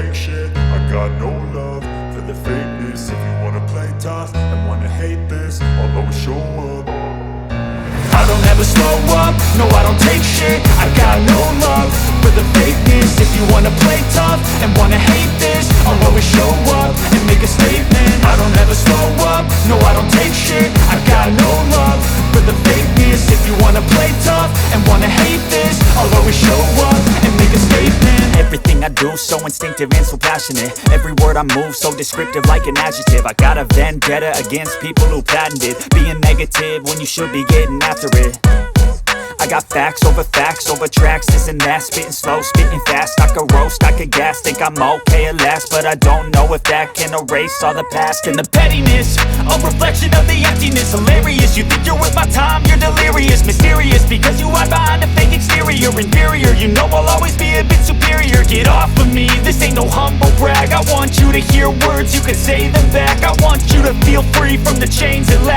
take shit. I got no love for the fakeness. If you wanna play tough and wanna hate this, I'll always show up. I don't ever slow up, no I don't take shit. I got no love for the fakeness. If you wanna play tough and wanna hate this, I'll always show up and make a statement. I don't ever slow up, no I don't take shit. I got no love for the fakeness. If you wanna play tough and wanna hate this, I'll always show up and make a statement. Everything I do so instinctive and so passionate. Every word I move so descriptive like an adjective. I got a vendetta against people who patented being negative when you should be getting after it. I got facts over tracks, this and that. Spitting slow, spitting fast. I could roast, I could gas. Think I'm okay at last, but I don't know if that can erase all the past. And the pettiness, a reflection of the emptiness. Hilarious, you think you're worth my time, you're delirious. Mysterious, because you hide behind a fake exterior. Inferior, you know I'll always be a bit superior. Get off of me, this ain't no humble brag. I want you to hear words, you can say them back. I want you to feel free from the chains that last.